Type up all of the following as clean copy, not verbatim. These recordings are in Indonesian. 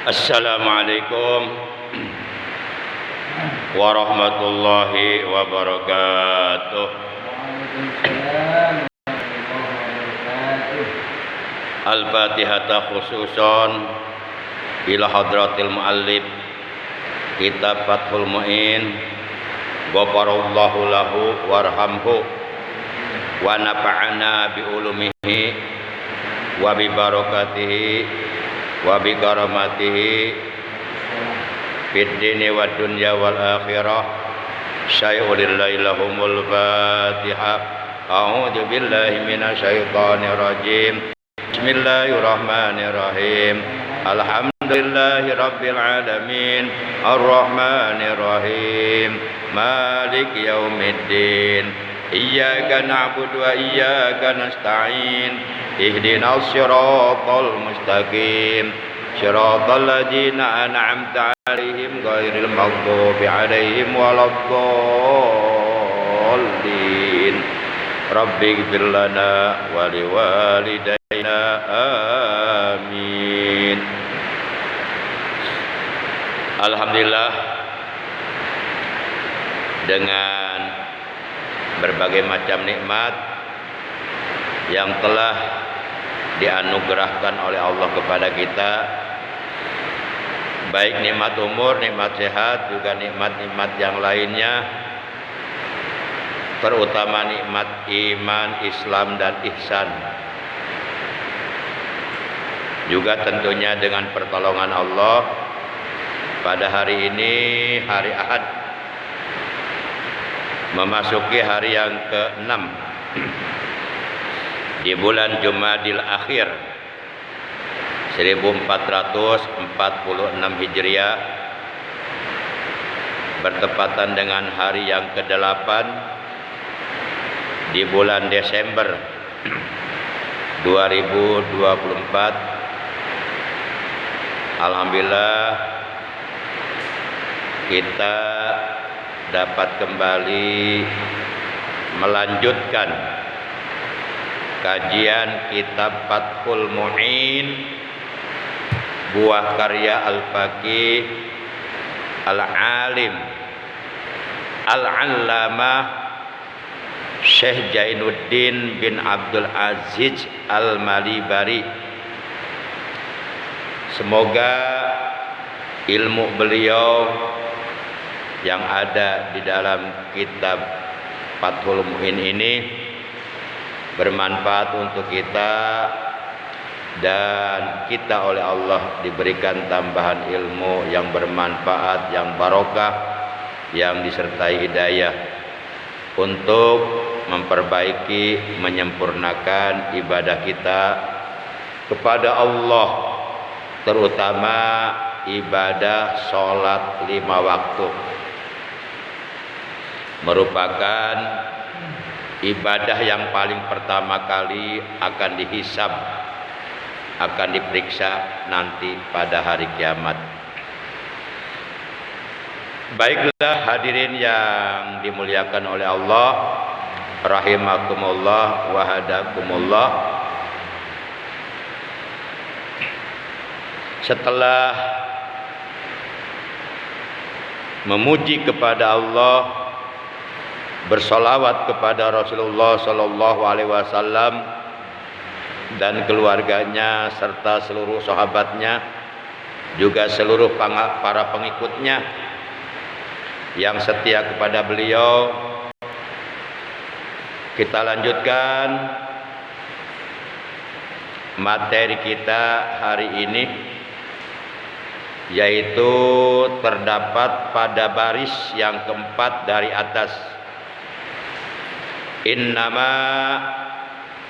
Assalamualaikum warahmatullahi wabarakatuh. Al-Fatihata khususon ila hadratil muallif kitab Fathul Mu'in, ghafarallahu lahu warhamhu wa nafa'ana bi ulumihi wa bi barakatihi wa bi karamatihi fid dini wad dunya wal akhirah. Syai'ulillahi lahumul Fatihah. A'udzu billahi minasyaitonir rajim. Bismillahirrahmanirrahim. Alhamdulillahi rabbil alamin, arrahmanir rahim, maliki yaumiddin. Iyyaka na'budu wa iyyaka nasta'in. Ihdinas siratal mustaqim, siratal ladzina an'amta 'alaihim ghairil maghdubi 'alaihim waladdallin. Rabbighfir lana wa liwalidayna amin. Alhamdulillah, dengan berbagai macam nikmat yang telah dianugerahkan oleh Allah kepada kita, baik nikmat umur, nikmat sehat, juga nikmat-nikmat yang lainnya, terutama nikmat iman, Islam dan ihsan. Juga tentunya dengan pertolongan Allah, pada hari ini, hari Ahad, memasuki hari yang ke-6 di bulan Jumadil Akhir 1446 Hijriah, bertepatan dengan hari yang ke-8 di bulan Desember 2024. Alhamdulillah, kita dapat kembali melanjutkan kajian kitab Fathul Mu'in, buah karya Al-Faqih Al-Alim Al-Allamah Syekh Jainuddin bin Abdul Aziz Al-Malibari. Semoga ilmu beliau yang ada di dalam kitab Fathul Mu'in ini bermanfaat untuk kita, dan kita oleh Allah diberikan tambahan ilmu yang bermanfaat, yang barokah, yang disertai hidayah untuk memperbaiki, menyempurnakan ibadah kita kepada Allah, terutama ibadah sholat 5 waktu. Merupakan ibadah yang paling pertama kali akan dihisab, akan diperiksa nanti pada hari kiamat. Baiklah hadirin yang dimuliakan oleh Allah, rahimakumullah wa hadakumullah. Setelah memuji kepada Allah, bersolawat kepada Rasulullah Sallallahu Alaihi Wasallam dan keluarganya serta seluruh sahabatnya, juga seluruh para pengikutnya yang setia kepada beliau, kita lanjutkan materi kita hari ini, yaitu terdapat pada baris yang keempat dari atas. Innama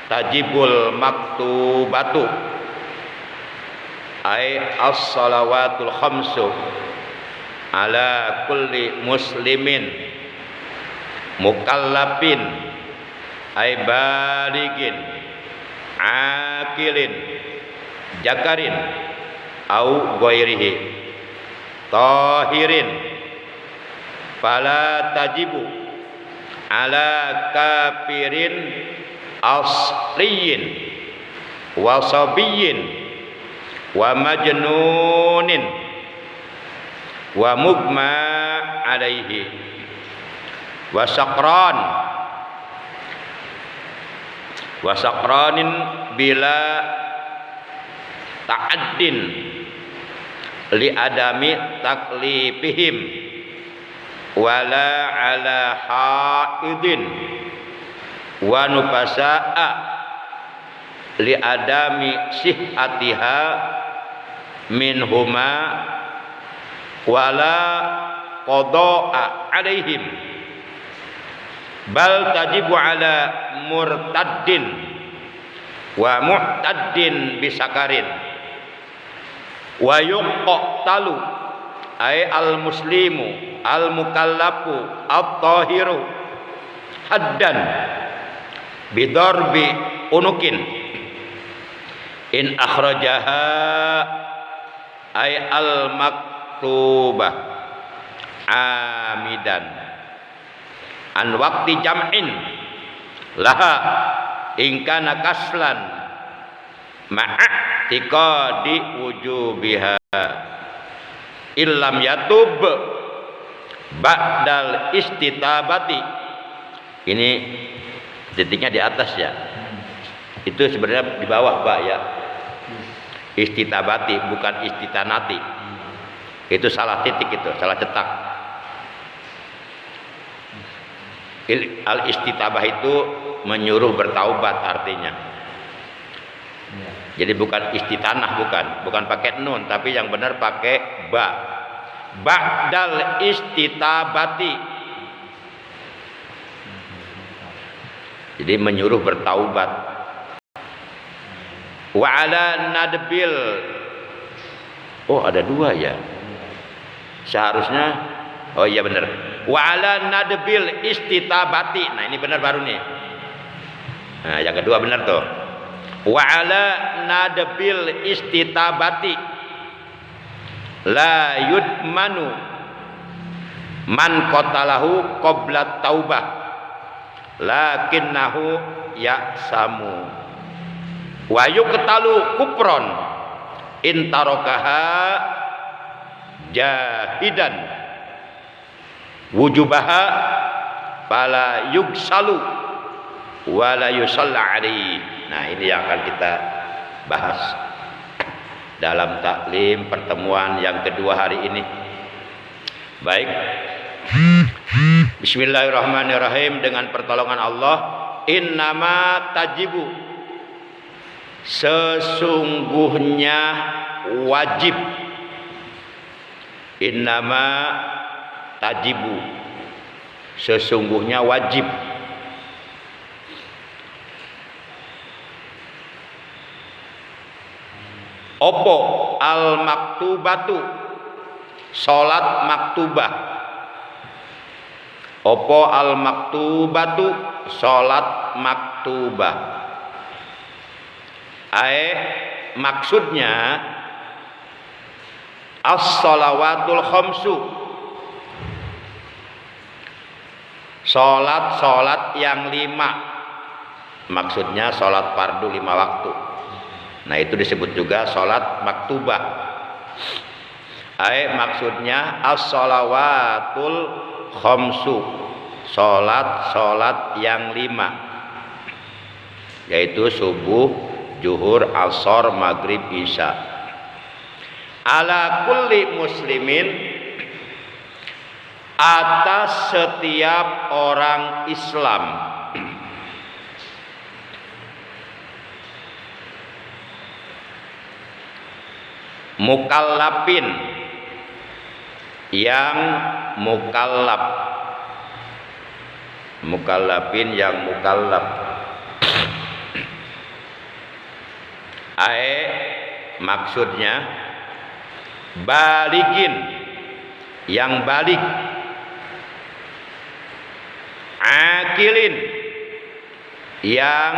tajibul maktubatu ay as-salawatul khamsu ala kulli muslimin mukallafin ay baligin akilin jakarin au ghairihi tahirin fala tajibu ala kafirin asliyin wasabiyin wa majnunin wa mugma alaihi wa sakranin bila ta'addin li adami taklifihim wala ala haidin wa nufasa'a li adami sihhatiha minhuma wala qada'a alaihim bal tajibu ala murtaddin wa mu'taddin bisakarin wa yuqtalu ay al muslimu al mukallafu at-tahiru haddan bidarbi unukin in akhrajaha ay al maktubah amidan an waqti jam'in laha in kana kaslan ma'atiqadi wujubiha illam yatub ba'dal istitabati. Ini titiknya di atas ya, itu sebenarnya di bawah Pak ya, istitabati bukan istitanati, itu salah titik, itu salah cetak. Al istitabah itu menyuruh bertaubat artinya. Jadi bukan istitanah, bukan pakai nun, tapi yang benar pakai ba. Ba'dal istitabati. Jadi menyuruh bertaubat. Wa ala nadbil. Oh, ada dua ya. Seharusnya oh iya benar. Wa ala nadbil istitabati. Nah, ini benar baru nih. Nah, yang kedua benar tuh. Wa ala nadbil istitabati la yudmanu man qatalahu qabla taubah lakinnahu ya'samu wa yuqtalu kufron in tarakaha jahidan wujubaha fala yugsalu wala yusalla alaihi. Nah, ini yang akan kita bahas dalam taklim pertemuan yang kedua hari ini. Baik, bismillahirrahmanirrahim, dengan pertolongan Allah. Innama tajibu, sesungguhnya wajib. Innama tajibu, sesungguhnya wajib. Opo al maktubatu, salat maktubah. Opo al maktubatu, salat maktubah. Maksudnya as-shalawatul khamsu, salat yang 5. Maksudnya salat fardu 5 waktu. Nah, itu disebut juga salat maktubah. Maksudnya as-shalawatul khamsu, salat yang 5, yaitu subuh, zuhur, asar, maghrib, isya. Ala kulli muslimin, atas setiap orang Islam. Mukallafin, yang mukallaf. Mukallafin yang mukallaf. Maksudnya baligin, yang balik. Akilin, yang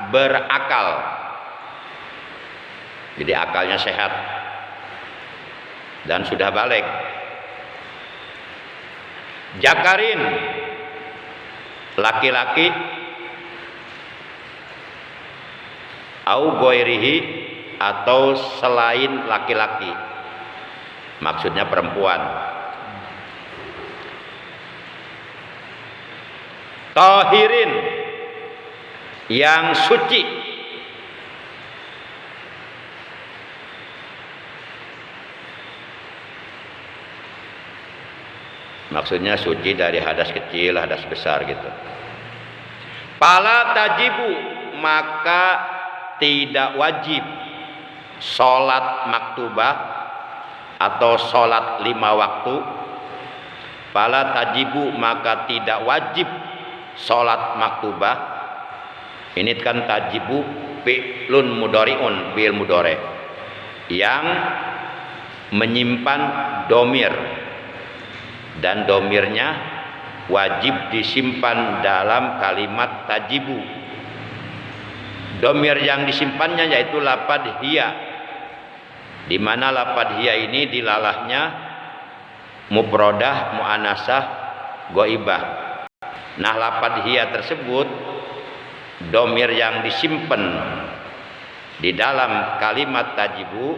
berakal. Jadi akalnya sehat dan sudah balik. Jakarin, laki-laki. Au goirihi, atau selain laki-laki. Maksudnya perempuan. Tahirin, yang suci. Maksudnya suci dari hadas kecil, hadas besar gitu. Fala tajibu, maka tidak wajib sholat maktubah atau sholat 5 waktu. Fala tajibu, maka tidak wajib sholat maktubah. Ini kan tajibu fi'lun mudhari'un, fi'il mudhari' yang menyimpan domir, dan domirnya wajib disimpan dalam kalimat tajibu. Domir yang disimpannya yaitu lapad hiya, di mana lapad hiya ini dilalahnya mufradah, muannasah, ghaibah. Nah, lapad hiya tersebut, domir yang disimpan di dalam kalimat tajibu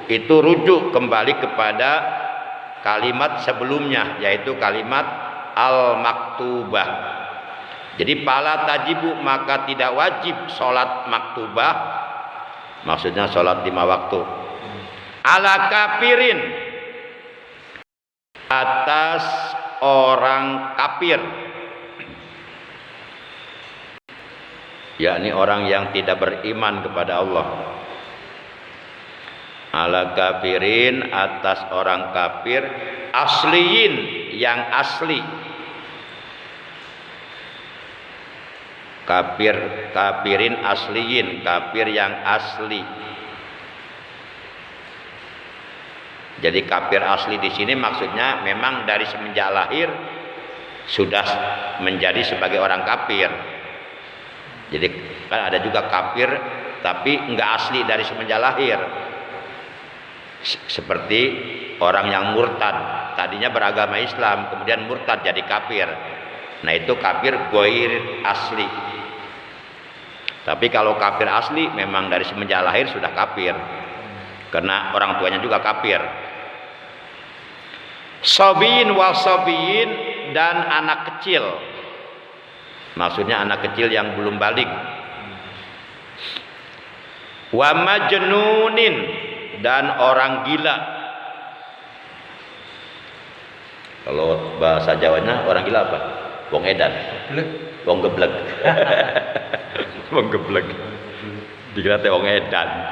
itu rujuk kembali kepada kalimat sebelumnya, yaitu kalimat al-maktubah. Jadi fala tajibu, maka tidak wajib sholat maktubah, maksudnya sholat 5 waktu. Ala kafirin, atas orang kafir, yakni orang yang tidak beriman kepada Allah. Ala kafirin, atas orang kafir, asliyin, yang asli. Kafirin asliyin, kafir yang asli. Jadi kafir asli di sini maksudnya memang dari semenjak lahir sudah menjadi sebagai orang kafir. Jadi kan ada juga kafir tapi enggak asli dari semenjak lahir. Seperti orang yang murtad, tadinya beragama Islam kemudian murtad jadi kafir. Nah, itu kafir ghair asli. Tapi kalau kafir asli memang dari semenjak lahir sudah kafir, karena orang tuanya juga kafir. Sobiyin wal sobiyin, dan anak kecil, maksudnya anak kecil yang belum balik. Wa majnunin, dan orang gila. Kalau bahasa Jawanya orang gila apa? Wong edan, wong geblek. Wong geblek. Dikira teh wong edan.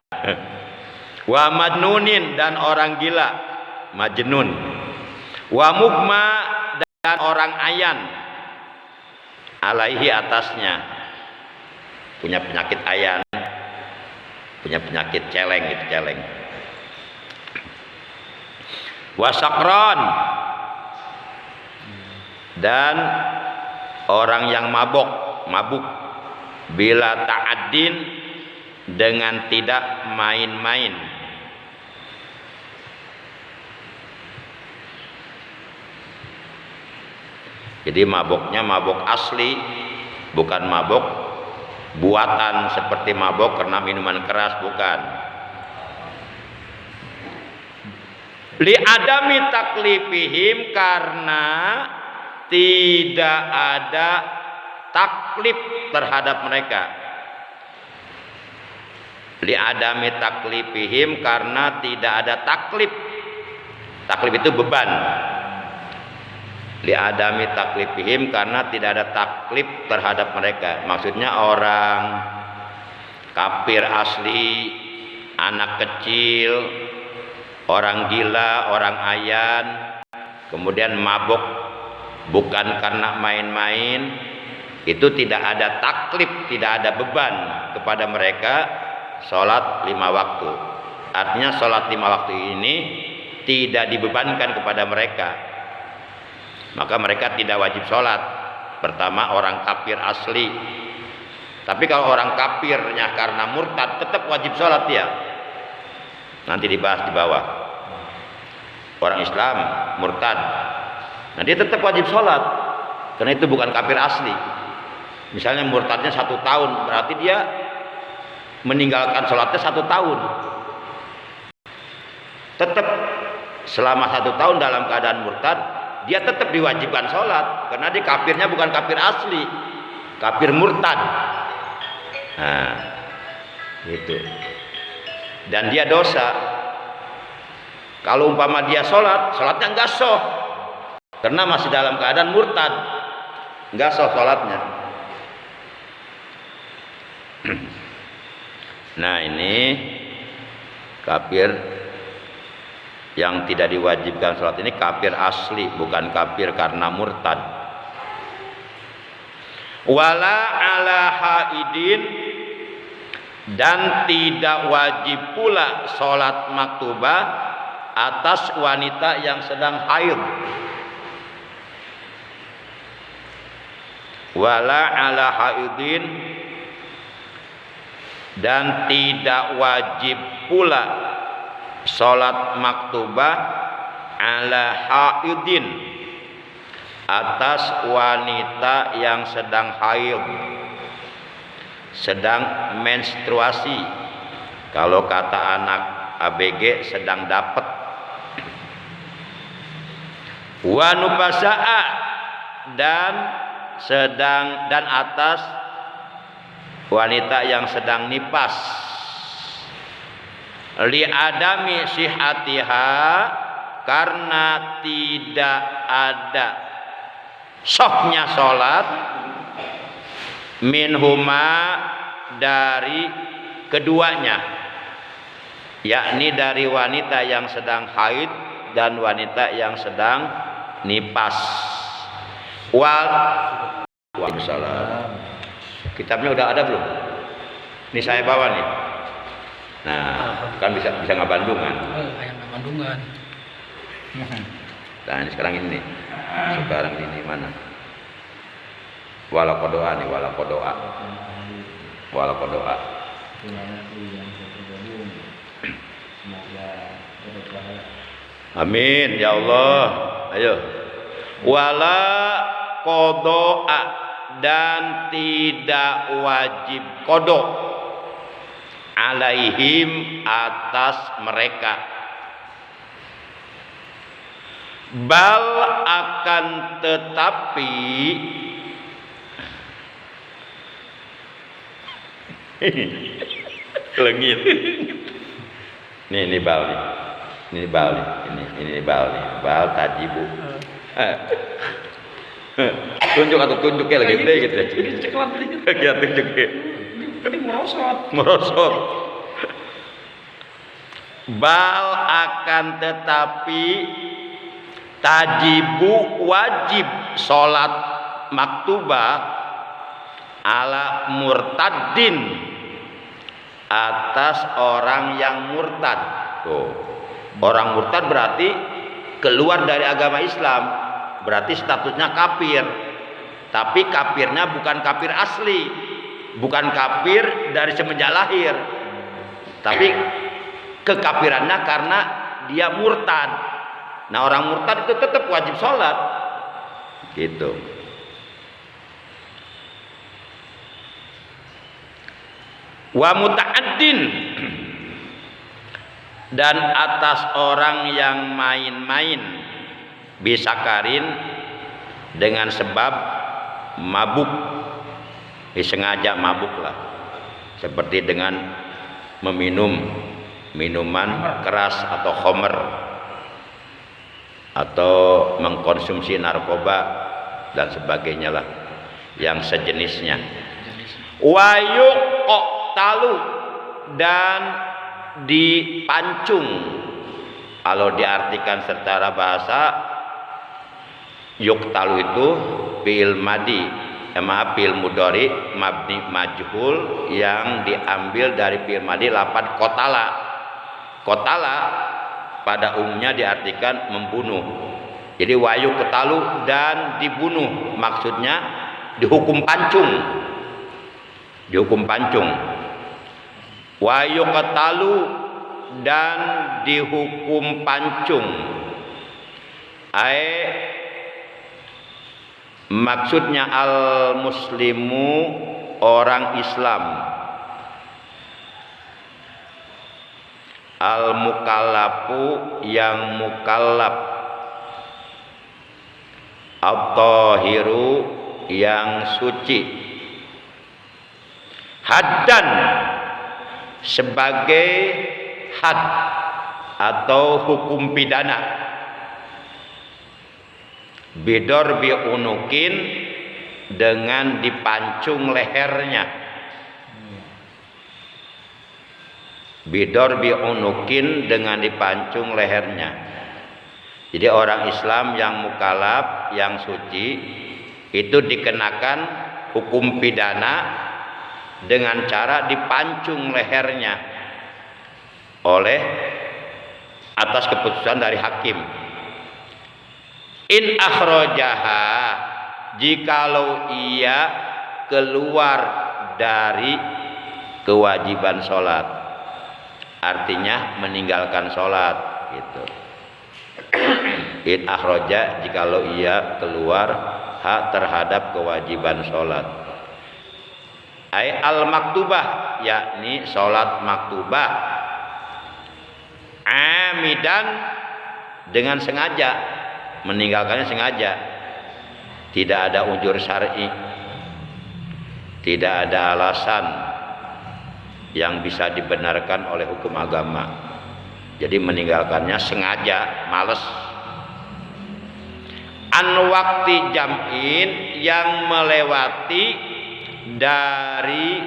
Wa majnunin, dan orang gila, majnun. Wa mugma, dan orang ayan, alaihi, atasnya, punya penyakit ayan, punya penyakit celeng gitu, celeng. Wa sakron, dan orang yang mabuk bila ta'addin, dengan tidak main-main. Jadi mabuknya mabuk asli, bukan mabuk buatan seperti mabuk karena minuman keras, bukan. Li adami taklifihim, karena tidak ada taklif terhadap mereka. Li adami taklifihim, karena tidak ada taklif. Taklif itu beban. Li adami taklifihim, karena tidak ada taklif terhadap mereka. Maksudnya orang kafir asli, anak kecil, orang gila, orang ayan, kemudian mabuk bukan karena main-main, itu tidak ada taklif, tidak ada beban kepada mereka sholat 5 waktu. Artinya sholat 5 waktu ini tidak dibebankan kepada mereka, maka mereka tidak wajib sholat. Pertama, orang kafir asli. Tapi kalau orang kafirnya karena murtad, tetap wajib sholat dia. Nanti dibahas di bawah. Orang Islam murtad, nah dia tetap wajib sholat, karena itu bukan kafir asli. Misalnya murtadnya 1 tahun, berarti dia meninggalkan sholatnya 1 tahun. tetap selama 1 tahun dalam keadaan murtad, dia tetap diwajibkan sholat karena dia kafirnya bukan kafir asli, kafir murtad. Nah, gitu. Dan dia dosa. Kalau umpama dia sholat, sholatnya enggak sah karena masih dalam keadaan murtad, enggak sah sholatnya. Nah, ini kafir yang tidak diwajibkan sholat ini kafir asli, bukan kafir karena murtad. Wala ala haidin, dan tidak wajib pula sholat maktubah atas wanita yang sedang haid. Wala ala haidin, dan tidak wajib pula sholat maktubah ala haidin, atas wanita yang sedang haid, sedang menstruasi. Kalau kata anak ABG sedang dapat. Wa nufasa'a, dan atas wanita yang sedang nipas. Li adami sihatiha, karena tidak ada sahnya sholat, minhuma, dari keduanya, yakni dari wanita yang sedang haid dan wanita yang sedang nipas. Waalaikumsalam. Kitabnya udah ada belum? Ini saya bawa nih. Nah, kan bisa ngabandungan. Kayak ngabandungan. Nah, ini sekarang ini. Sekarang ini mana? Wala kodoa nih, wala kodoa. Wala kodoa. Amin ya Allah. Ayo. Wala kodoa, dan tidak wajib kodok alaihim, atas mereka. Bal, akan tetapi lengit. Ini bal nih. Ini bal nih. Ini bal nih. Bal tajibu. Tunjuk atau tunjuknya lagi gede gitu ya. Ceklat dikit. Ya tunjuknya. Ini merosot. Bal, akan tetapi tajibu, wajib sholat maktubah ala murtadin, atas orang yang murtad. Tuh, orang murtad berarti keluar dari agama Islam, berarti statusnya kafir. Tapi kafirnya bukan kafir asli, bukan kafir dari semenjak lahir, tapi kekafirannya karena dia murtad. Nah, orang murtad itu tetap wajib sholat, gitu. Wa muta'addin, dan atas orang yang main-main, bisa karin, dengan sebab mabuk, disengaja mabuk lah, seperti dengan meminum minuman keras atau khamr, atau mengkonsumsi narkoba dan sebagainya lah, yang sejenisnya. Wa yuqtalu, dan dipancung. Kalau diartikan secara bahasa, yuqtalu itu fi'il madi, fi'il mudhari mabni majhul yang diambil dari fi'il madi lafadz qatala. Qatala pada umumnya diartikan membunuh. Jadi wa yuqtalu, dan dibunuh, maksudnya dihukum pancung. Dihukum pancung. Wa yuqtalu, dan dihukum pancung. Maksudnya al muslimu, orang Islam. al mukallafu yang mukallaf, at-tahiru yang suci, haddan sebagai had atau hukum pidana, bidor bi unukin dengan dipancung lehernya, bidor bi unukin dengan dipancung lehernya. Jadi orang Islam yang mukallaf yang suci itu dikenakan hukum pidana dengan cara dipancung lehernya oleh atas keputusan dari hakim. In akhrajaha, jikalau ia keluar dari kewajiban sholat, artinya meninggalkan sholat gitu. In akhraja, jikalau ia keluar hak terhadap kewajiban sholat, ay al maktubah, yakni sholat maktubah, amidan dengan sengaja, meninggalkannya sengaja, tidak ada udzur syar'i, tidak ada alasan yang bisa dibenarkan oleh hukum agama, jadi meninggalkannya sengaja, males. An wakti jam'in, yang melewati dari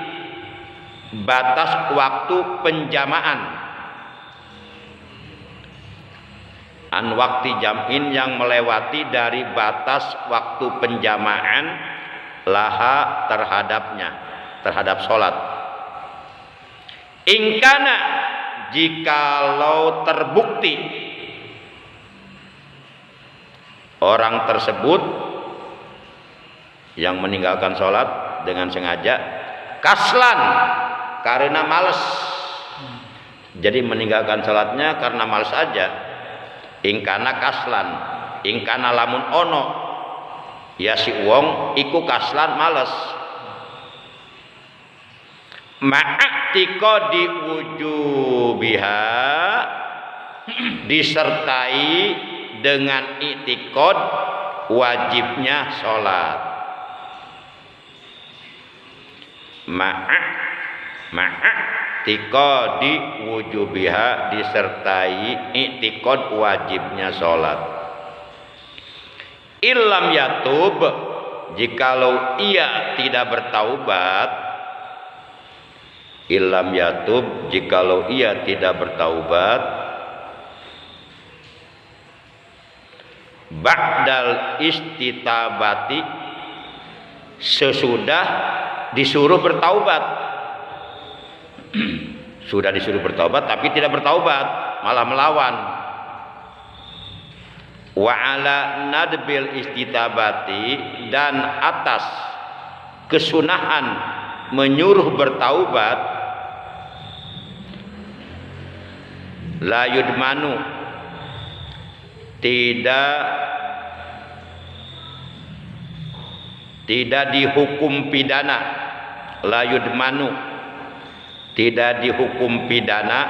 batas waktu penjamaan. An wakti jam'in, yang melewati dari batas waktu penjamaan, laha terhadapnya, terhadap sholat. Ingkana, jikalau terbukti orang tersebut yang meninggalkan sholat dengan sengaja, kaslan, karena malas, jadi meninggalkan sholatnya karena malas aja. Ingkana kaslan, ingkana lamun ono ya si wong iku kaslan males, ma'atika diwujubiha, disertai dengan i'tiqad wajibnya sholat. Ma'atika diwujubiha, disertai i'tiqad wajibnya sholat. Illam yatub, jikalau ia tidak bertaubat, illam yatub, jikalau ia tidak bertaubat, ba'dal istitabati, sesudah disuruh bertaubat. Sudah disuruh bertaubat tapi tidak bertaubat, malah melawan. Wa ala nadbil istitabati, dan atas kesunahan menyuruh bertaubat, la yudmanu, tidak dihukum pidana, la yudmanu, tidak dihukum pidana,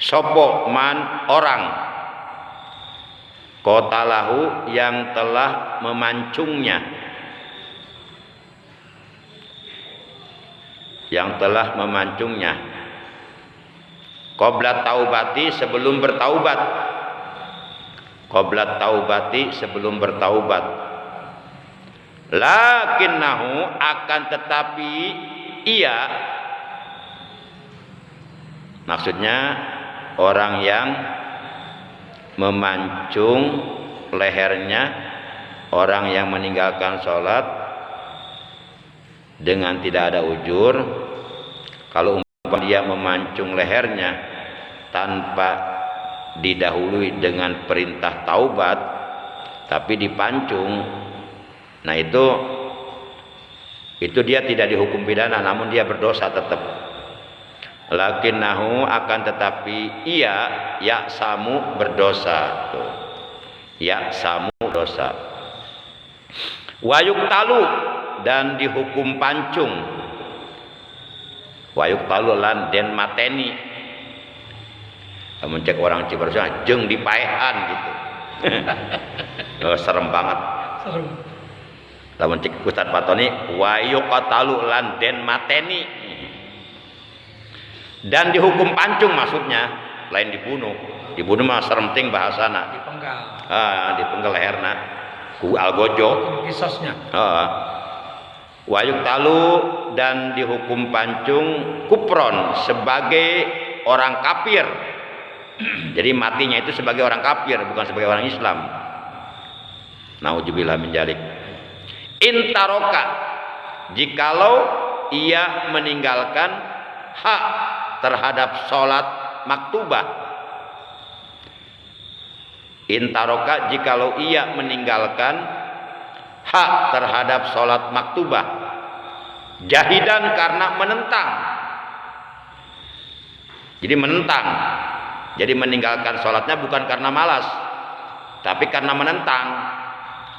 sopo man orang, kotalahu yang telah memancungnya, yang telah memancungnya, qabla taubati, sebelum bertaubat, qabla taubati, sebelum bertaubat. Lakinnahu, akan tetapi ia, maksudnya orang yang memancung lehernya, orang yang meninggalkan sholat dengan tidak ada ujur. Kalau umpama dia memancung lehernya tanpa didahului dengan perintah taubat, tapi dipancung, nah itu dia tidak dihukum pidana, namun dia berdosa tetap. Lakinnahu, akan tetapi ia, ya samu, berdosa. Tuh. Ya samu, dosa. Wayuk talu, dan dihukum pancung. Wayuk talu lan den mateni, Lamun cek orang Cibarus jeung dipaehan gitu. Oh, serem banget. Serem. Lamun cek Ustaz Fatoni wa yuqatalu lan den mateni. Dan dihukum pancung maksudnya, lain dibunuh. Dibunuh mah seremting bahasana. Dipenggal. Dipenggal leherna ku algojo. Kisosnya. Wa yuqtalu dan dihukum pancung kupron sebagai orang kafir. Jadi matinya itu sebagai orang kafir, bukan sebagai orang Islam. Nauzubillah min dzalik. Intaroka, jikalau ia meninggalkan hak terhadap sholat maktubah. Intaroka, jikalau ia meninggalkan hak terhadap sholat maktubah. Jahidan karena menentang. Jadi menentang. Jadi meninggalkan sholatnya bukan karena malas, tapi karena menentang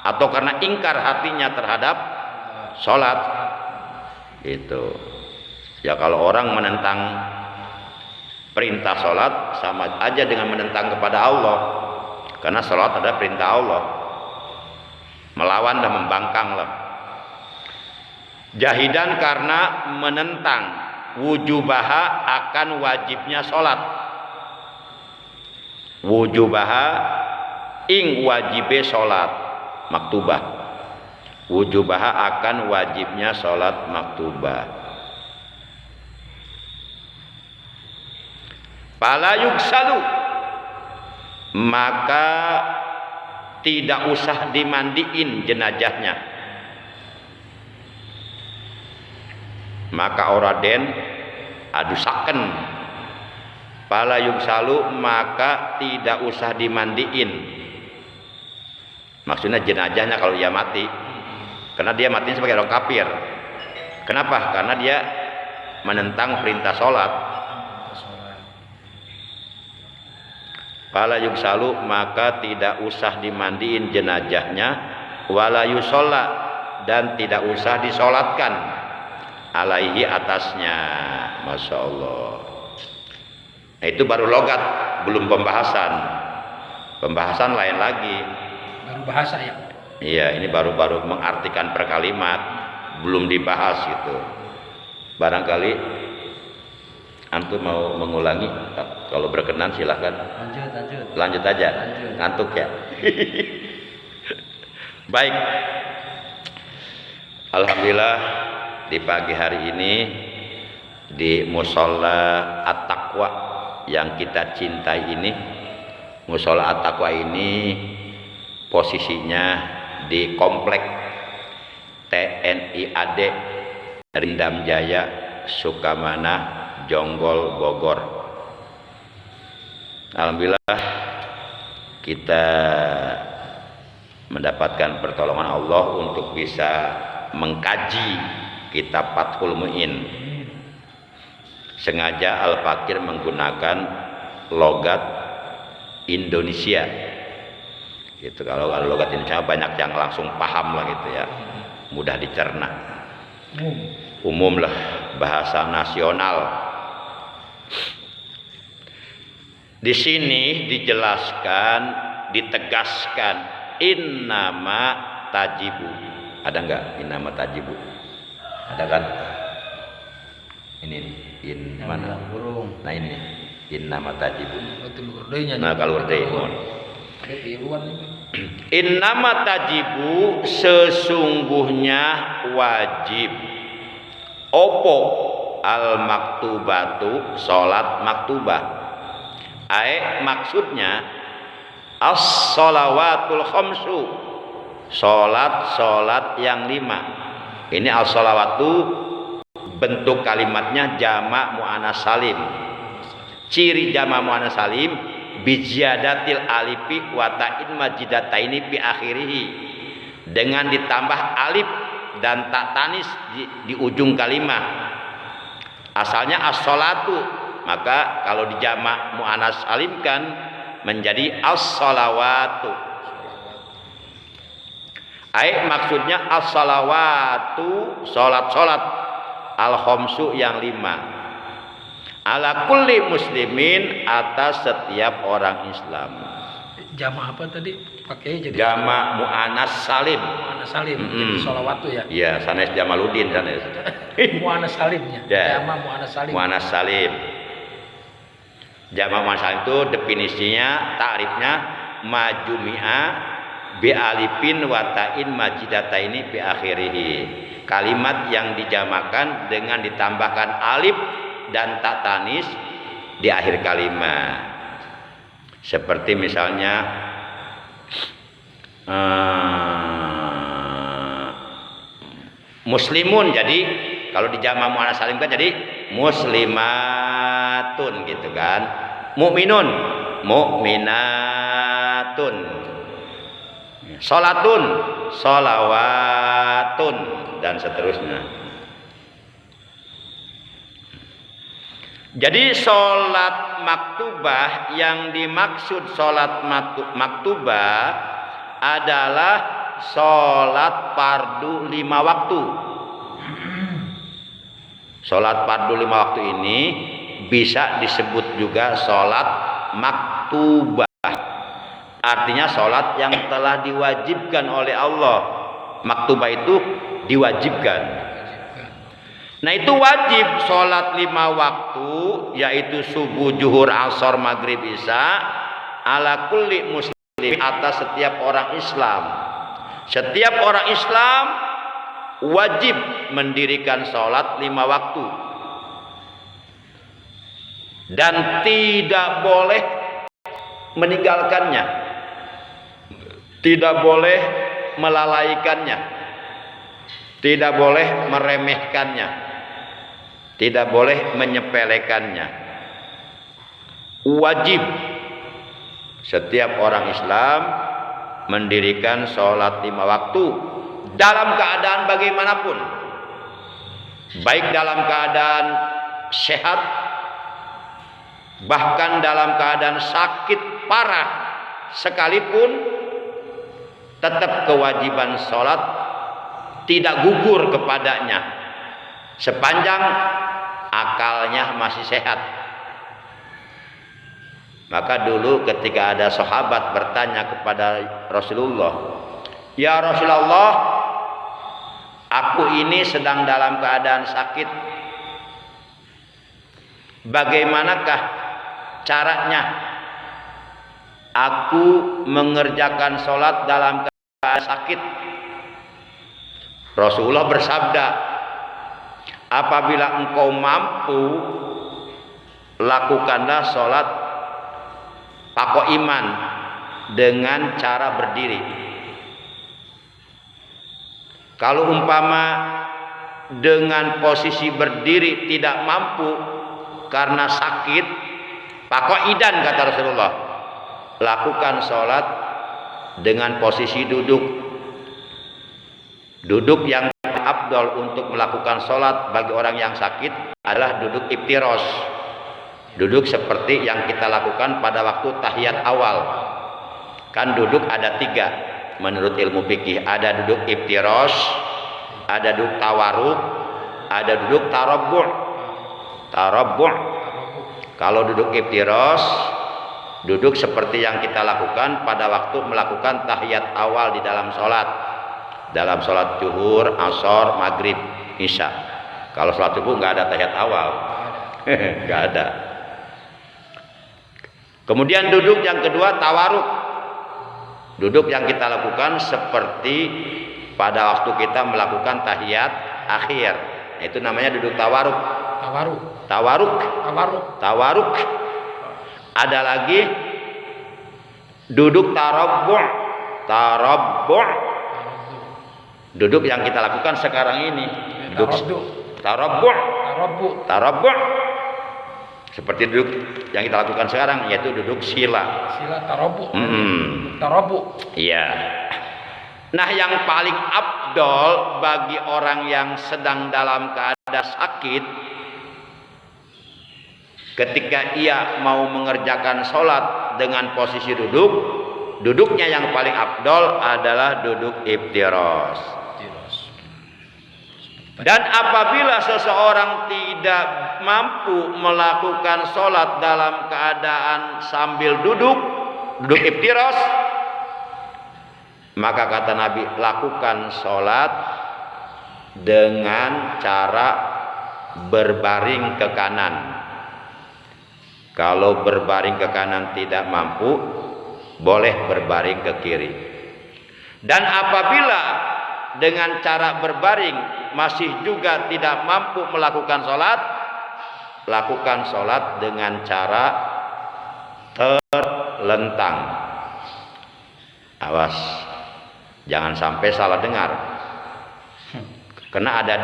atau karena ingkar hatinya terhadap sholat. Itu. Ya kalau orang menentang perintah sholat sama aja dengan menentang kepada Allah, karena sholat adalah perintah Allah. Melawan dan membangkang lah. Jahidan karena menentang wujubaha akan wajibnya sholat. Wujubaha ing wajibe sholat maktubah. Wujubaha akan wajibnya sholat maktubah. Fala yugsalu, maka tidak usah dimandiin jenazahnya. Maka oraden adusaken. Fala yugsalu, maka tidak usah dimandiin. Maksudnya jenazahnya kalau dia mati, karena dia mati sebagai orang kafir. Kenapa? Karena dia menentang perintah sholat. Fala yugsalu, maka tidak usah dimandiin jenazahnya. Wala yusolla, dan tidak usah disolatkan alaihi atasnya. Masya Allah. Nah, itu baru logat, belum pembahasan. Pembahasan lain lagi. Baru bahasa ya. Iya, ini baru-baru mengartikan per kalimat, belum dibahas gitu. Barangkali antum mau mengulangi, kalau berkenan silahkan. Lanjut aja. Ngantuk ya. Baik. Alhamdulillah di pagi hari ini di Mushola At-Taqwa yang kita cintai ini, Mushola At-Taqwa ini posisinya di komplek TNI AD Rindam Jaya Sukamana Jonggol Bogor. Alhamdulillah kita mendapatkan pertolongan Allah untuk bisa mengkaji kitab Fathul Mu'in. Sengaja Al-Fakir menggunakan logat Indonesia gitu. Kalau logat Indonesia banyak yang langsung paham lah gitu ya, mudah dicerna, umum lah, bahasa nasional. Di sini dijelaskan, ditegaskan innama tajibu. Ada enggak innama tajibu? Ada kan? Ini in mana? Nah ini innama tajibu. Nah kalau innama tajibu, sesungguhnya wajib. Opo al maktubatu, sholat maktubah. Maksudnya as-sholawatul khamsu, sholat yang 5. Ini as-sholawatu bentuk kalimatnya jamak muannas salim. Ciri jamak muannas salim bijadatil alifi wa ta'in majidataini fi akhirih, dengan ditambah alif dan tak tanis di ujung kalimat. Asalnya as-sholatu, maka kalau dijamak muannas salim kan menjadi as-sholawatu. Maksudnya as-sholawatu, sholat-sholat al-khamsu yang 5. Ala kulli muslimin, atas setiap orang Islam. Jama apa tadi? Pakai jadi Jama mu'anas salim. mu'anas salim. Jadi sholawatu ya. Iya, sanes Jamaluddin sanes. Mu'anas salimnya. Ya. Jama mu'anas salim. Mu'anas salim. Jama mu'anas salim itu definisinya, ta'rifnya majumi'a bi alifin wa ta'in majidataini bi akhirih. Kalimat yang dijamakan dengan ditambahkan alif dan tak tanis di akhir kalimat. Seperti misalnya muslimun, jadi kalau di jama' mu'annas salim kan jadi muslimatun gitu kan. Mukminun, mukminatun. Salatun, salawatun, dan seterusnya. Jadi sholat maktubah, yang dimaksud sholat maktubah adalah sholat fardu 5 waktu. Sholat fardu 5 waktu ini bisa disebut juga sholat maktubah. Artinya sholat yang telah diwajibkan oleh Allah. Maktubah itu diwajibkan. Nah, itu wajib sholat 5 waktu, yaitu subuh, zuhur, asar, maghrib, isya, ala kulli muslim, atas setiap orang Islam. Setiap orang Islam wajib mendirikan sholat 5 waktu dan tidak boleh meninggalkannya, tidak boleh melalaikannya, tidak boleh meremehkannya, tidak boleh menyepelekannya. Wajib setiap orang Islam mendirikan sholat 5 waktu dalam keadaan bagaimanapun, baik dalam keadaan sehat, bahkan dalam keadaan sakit parah sekalipun, tetap kewajiban sholat tidak gugur kepadanya sepanjang akalnya masih sehat. Maka dulu ketika ada sahabat bertanya kepada Rasulullah, "Ya Rasulullah, aku ini sedang dalam keadaan sakit. Bagaimanakah caranya aku mengerjakan sholat dalam keadaan sakit?" Rasulullah bersabda, "Apabila engkau mampu, lakukanlah sholat pako iman dengan cara berdiri. Kalau umpama dengan posisi berdiri tidak mampu karena sakit, pako idan," kata Rasulullah, "lakukan sholat dengan posisi duduk. Duduk yang afdal untuk melakukan sholat bagi orang yang sakit adalah duduk iftiros, duduk seperti yang kita lakukan pada waktu tahiyat awal. Kan duduk ada 3 menurut ilmu fikih, ada duduk iftiros, ada duduk tawaruk, ada duduk tarabbu'. Kalau duduk iftiros, duduk seperti yang kita lakukan pada waktu melakukan tahiyat awal di dalam sholat. Dalam sholat zuhur, asar, maghrib, isya. Kalau sholat subuh nggak ada tahiyat awal, nggak ada. Kemudian duduk yang kedua tawaruk, duduk yang kita lakukan seperti pada waktu kita melakukan tahiyat akhir. Itu namanya duduk tawaruk. Tawaruk. Ada lagi duduk tarabbu'. Duduk yang kita lakukan sekarang ini, duduk tarabbu'. Seperti duduk yang kita lakukan sekarang, yaitu duduk sila tarabbu'. Iya. Nah, yang paling afdol bagi orang yang sedang dalam keadaan sakit, ketika ia mau mengerjakan sholat dengan posisi duduk, duduknya yang paling afdol adalah duduk iftiros. Dan apabila seseorang tidak tidak mampu melakukan sholat dalam keadaan sambil duduk iftiros, maka kata Nabi, lakukan sholat dengan cara berbaring ke kanan. Kalau berbaring ke kanan tidak mampu, boleh berbaring ke kiri. Dan apabila dengan cara berbaring masih juga tidak mampu melakukan sholat, lakukan sholat dengan cara terlentang. Awas, jangan sampai salah dengar. Karena ada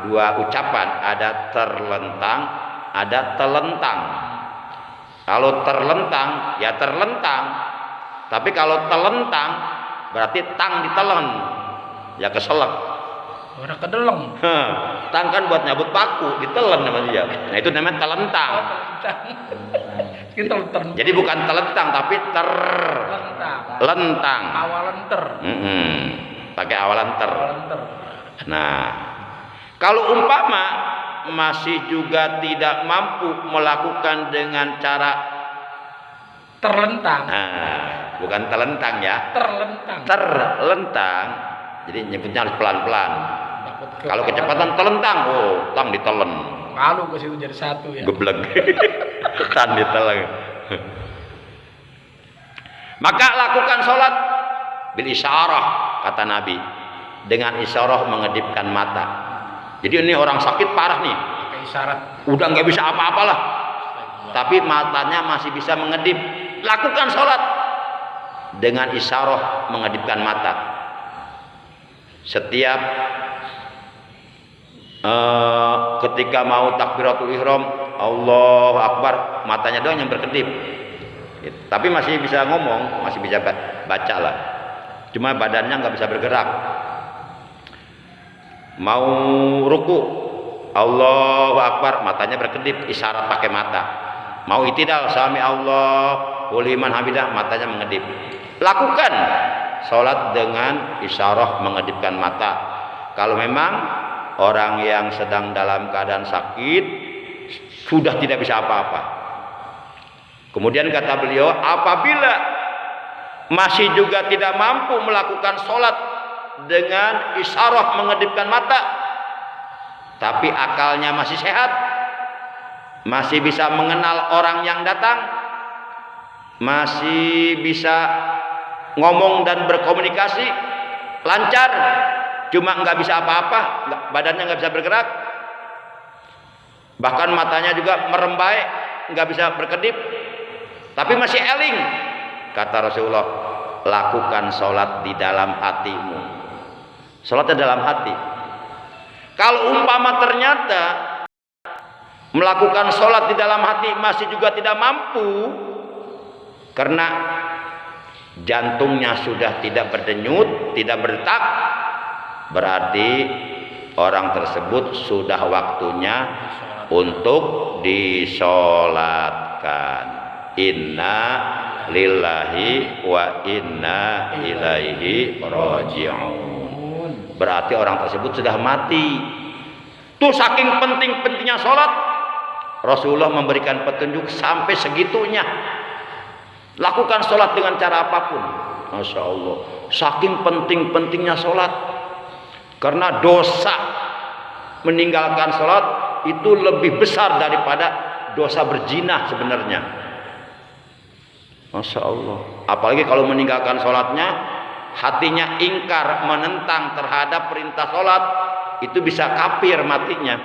dua ucapan, ada terlentang, ada telentang. Kalau terlentang ya terlentang, tapi kalau telentang berarti tang ditelen, ya keselak. Orang kedeleng. Tang kan buat nyabut paku, ditelen namanya dia. Nah itu namanya telentang. Jadi bukan telentang tapi terlentang. Awalan ter. Pakai awalan ter. Nah, kalau umpama masih juga tidak mampu melakukan dengan cara terlentang. Nah, bukan telentang ya. Terlentang. Terlentang. Jadi nyebutnya harus pelan-pelan. Kalau kecepatan telentang, oh, tang ditelen. Malu ke situ jadi satu ya. Geblek. Tan ditelen. Maka lakukan sholat bil isyarah, kata Nabi, dengan isyarah mengedipkan mata. Jadi ini orang sakit parah nih. Pakai isyarat. Udah nggak bisa apa-apalah. Tapi matanya masih bisa mengedip. Lakukan sholat dengan isyarah mengedipkan mata. Setiap ketika mau takbiratul ihram, Allahu Akbar, matanya doang yang berkedip. Tapi masih bisa ngomong, masih bisa baca lah. Cuma badannya nggak bisa bergerak. Mau ruku, Allahu Akbar, matanya berkedip, isyarat pakai mata. Mau itidal, sami Allah, liman hamidah, matanya mengedip. Lakukan sholat dengan isyarah mengedipkan mata. Kalau memang orang yang sedang dalam keadaan sakit sudah tidak bisa apa-apa. Kemudian kata beliau, apabila masih juga tidak mampu melakukan sholat dengan isyarah mengedipkan mata, tapi akalnya masih sehat, masih bisa mengenal orang yang datang, masih bisa ngomong dan berkomunikasi lancar, cuma nggak bisa apa-apa, badannya nggak bisa bergerak, bahkan matanya juga merembai, nggak bisa berkedip, tapi masih eling. Kata Rasulullah, lakukan sholat di dalam hatimu. Sholatnya dalam hati. Kalau umpama ternyata melakukan sholat di dalam hati masih juga tidak mampu, karena jantungnya sudah tidak berdenyut, tidak berdetak, berarti orang tersebut sudah waktunya untuk disolatkan. Inna lillahi wa inna ilaihi raji'un. Berarti orang tersebut sudah mati. Tuh saking penting-pentingnya sholat, Rasulullah memberikan petunjuk sampai segitunya. Lakukan sholat dengan cara apapun. Masya Allah, saking penting-pentingnya sholat. Karena dosa meninggalkan sholat itu lebih besar daripada dosa berzina sebenarnya. Masya Allah. Apalagi kalau meninggalkan sholatnya, hatinya ingkar, menentang terhadap perintah sholat, itu bisa kafir matinya.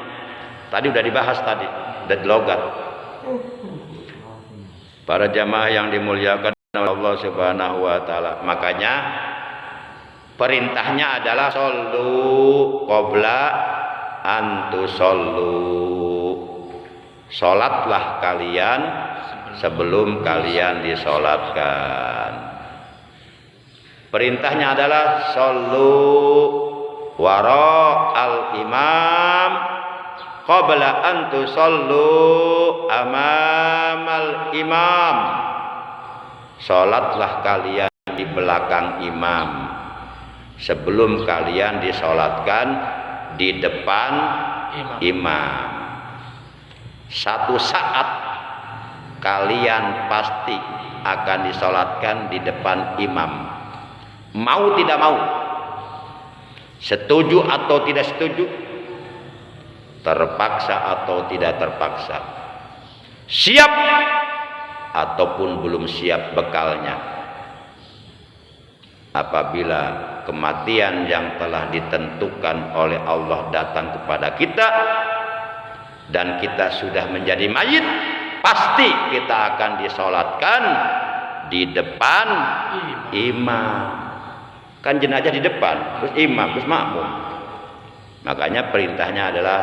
Tadi udah dibahas tadi, udah logat. Para jamaah yang dimuliakan Allah Subhanahu wa taala. Makanya perintahnya adalah shollu qabla an tusollu. Salatlah kalian sebelum kalian disolatkan. Perintahnya adalah shollu wara al imam qabla an tusollu amamal imam. Salatlah kalian di belakang imam sebelum kalian disolatkan di depan imam. Satu saat kalian pasti akan disolatkan di depan imam. Mau tidak mau, setuju atau tidak setuju, terpaksa atau tidak terpaksa, siap ataupun belum siap bekalnya, apabila kematian yang telah ditentukan oleh Allah datang kepada kita dan kita sudah menjadi mayit, pasti kita akan disolatkan di depan imam. Kan jenazah di depan, terus imam, terus makmum. Makanya perintahnya adalah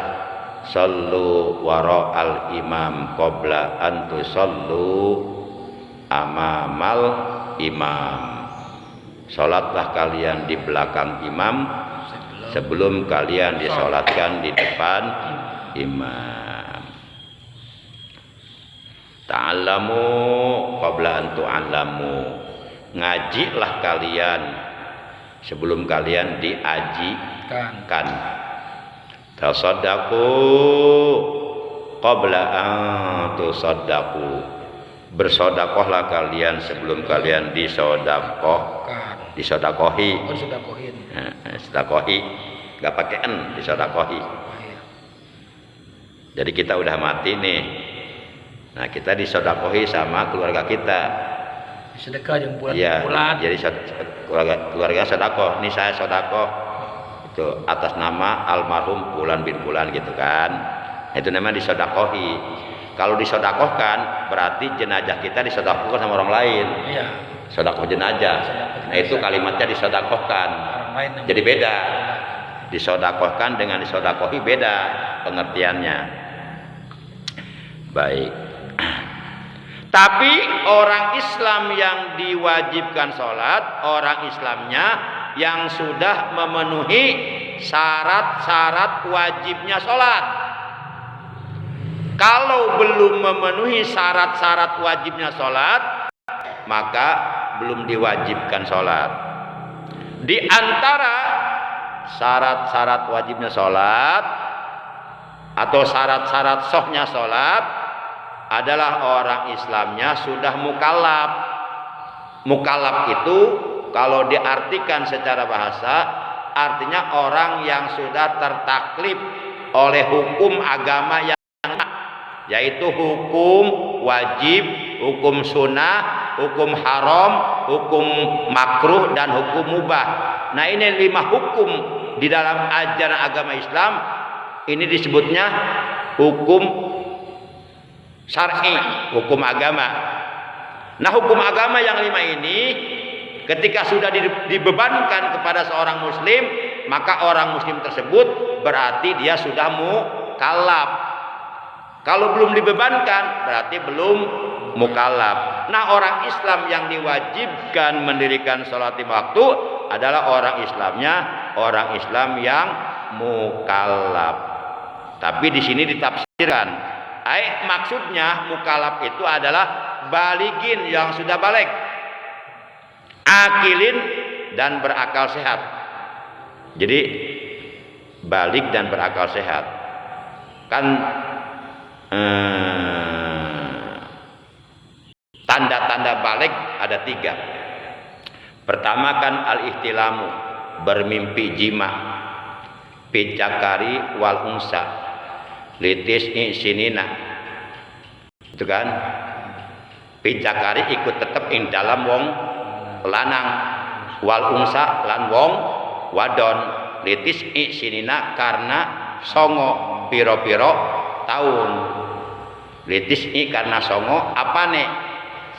sallu wara'al imam qabla an tusallu amamal imam. Salatlah kalian di belakang imam sebelum kalian disolatkan di depan imam. Ta'allamu qabla an tu'allamu. Ngajilah kalian sebelum kalian diajikan. Tasaddaqu qabla an tusaddaqu. Bersedekahlah kalian sebelum kalian disodakohi. Sodakohi, nggak pakai en, disodakohi. Jadi kita udah mati nih. Nah, kita disodakohi sama keluarga kita. Sedekah yang bulan. Iya, jadi keluarga sodakoh. Ini saya sodakoh itu atas nama almarhum Fulan bin Fulan gitu kan. Itu namanya disodakohi. Kalau disodakohkan berarti jenazah kita disodakohkan sama orang lain. Iya. Sodakoh jenazah. Nah, itu kalimatnya disodakohkan. Jadi beda. Disodakohkan dengan disodakohi beda pengertiannya. Baik. Tapi orang Islam yang diwajibkan sholat, orang Islamnya yang sudah memenuhi syarat-syarat wajibnya sholat. Kalau belum memenuhi syarat-syarat wajibnya sholat, maka belum diwajibkan sholat. Di antara syarat-syarat wajibnya sholat atau syarat-syarat sahnya sholat adalah orang Islamnya sudah mukallaf. Mukallaf itu kalau diartikan secara bahasa artinya orang yang sudah tertaklif oleh hukum agama yang yaitu hukum wajib, hukum sunnah, hukum haram, hukum makruh dan hukum mubah. Nah, ini 5 hukum di dalam ajaran agama Islam. Ini disebutnya hukum syar'i, hukum agama. Nah, hukum agama yang 5 ini ketika sudah dibebankan kepada seorang muslim, maka orang muslim tersebut berarti dia sudah mukallaf. Kalau belum dibebankan berarti belum mukallaf. Nah, orang Islam yang diwajibkan mendirikan salat 5 waktu adalah orang Islamnya orang Islam yang mukallaf. Tapi di sini ditafsirkan, maksudnya mukallaf itu adalah baligin yang sudah balik, akilin dan berakal sehat. Jadi balik dan berakal sehat kan tanda-tanda balik ada 3. Pertama kan al-ihtilamu, bermimpi jima, picakari wal unsa, litis sinina. Itu kan picakari ikut tetep ing dalam wong lanang, wal unsa lan wong wadon, litis sinina karena songo piro-piro tahun. Litis karena songo apane,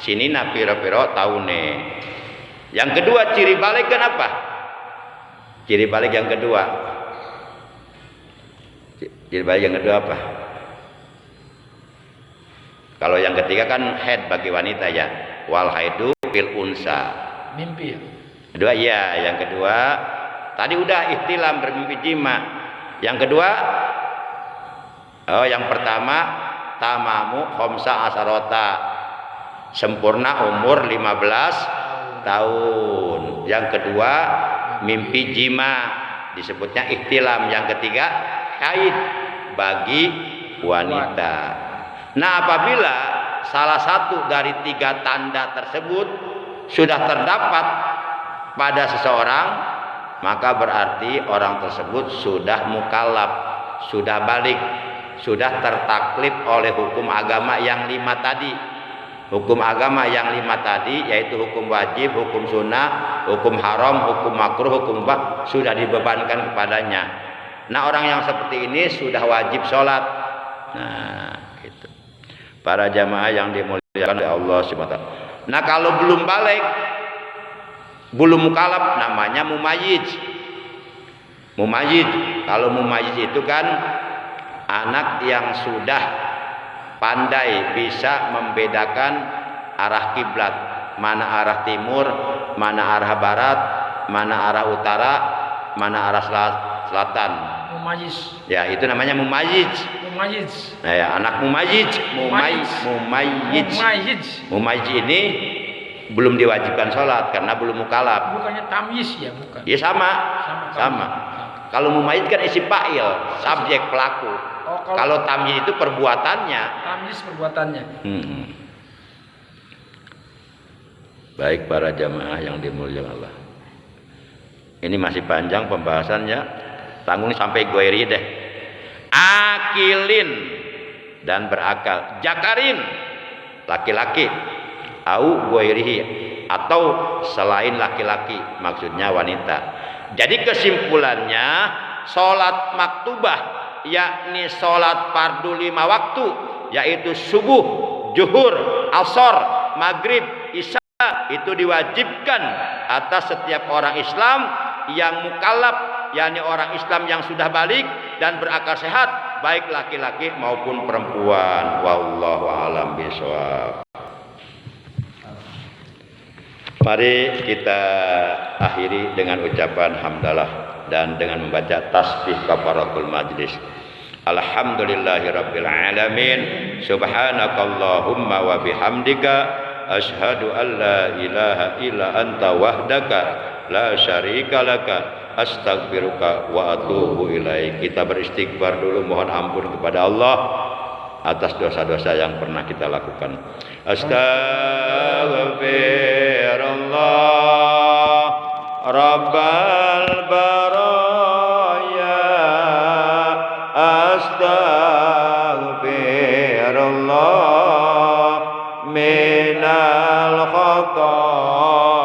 sinina piro-piro tahune. Yang kedua ciri balik kan apa? Ciri balik yang kedua. Ciri balik yang kedua apa? Kalau yang ketiga kan haid bagi wanita ya. Wal haidu fil unsa. Mimpi ya. Kedua iya, yang kedua tadi udah ihtilam bermimpi jima. Yang kedua yang pertama tamamu khamsa asarota, sempurna umur 15 tahun. Yang kedua mimpi jima, disebutnya ihtilam. Yang ketiga haid bagi wanita. Nah, apabila salah satu dari 3 tanda tersebut sudah terdapat pada seseorang, maka berarti orang tersebut sudah mukallaf, sudah balik, sudah tertaklif oleh hukum agama yang 5 tadi. Hukum agama yang 5 tadi, yaitu hukum wajib, hukum sunnah, hukum haram, hukum makruh, hukum mubah, sudah dibebankan kepadanya. Nah, orang yang seperti ini sudah wajib sholat. Nah, gitu. Para jamaah yang dimuliakan oleh Allah SWT. Nah, kalau belum balik, belum mukallaf, namanya mumayyiz. Mumayyiz, kalau mumayyiz itu kan anak yang sudah pandai bisa membedakan arah kiblat, mana arah timur, mana arah barat, mana arah utara, mana arah selatan. Mumayyiz. Ya, itu namanya mumayyiz. Mumayyiz. Nah, ya, anak mumayyiz, mumayyiz. Mumayyiz ini belum diwajibkan sholat karena belum mukallaf. Bukannya tamyiz ya, bukan. Ya sama. Kalau mumayyiz kan isim fa'il, subjek pelaku. Oh, kalau tamyiz itu perbuatannya. Tamyiz perbuatannya. Baik para jamaah yang dimuliakan Allah. Ini masih panjang pembahasannya. Tanggung sampai goiri deh. Akilin dan berakal. Jakarin laki-laki. Au goirihi atau selain laki-laki, maksudnya wanita. Jadi kesimpulannya, sholat maktubah, yakni sholat fardu 5 waktu, yaitu subuh, zuhur, asar, maghrib, isya, itu diwajibkan atas setiap orang Islam yang mukallaf, yakni orang Islam yang sudah balik dan berakal sehat, baik laki-laki maupun perempuan. Wallahu a'lam bishawab. Mari kita akhiri dengan ucapan hamdalah dan dengan membaca tasbih kafaratul majlis. Alhamdulillahirabbil alamin. Subhanakallahumma wa bihamdika asyhadu an la ilaha illa anta wahdaka la syarika laka astaghfiruka wa atubu ilaik. Kita beristighfar dulu, mohon ampun kepada Allah atas dosa-dosa yang pernah kita lakukan. Astaghfirullah Rabbal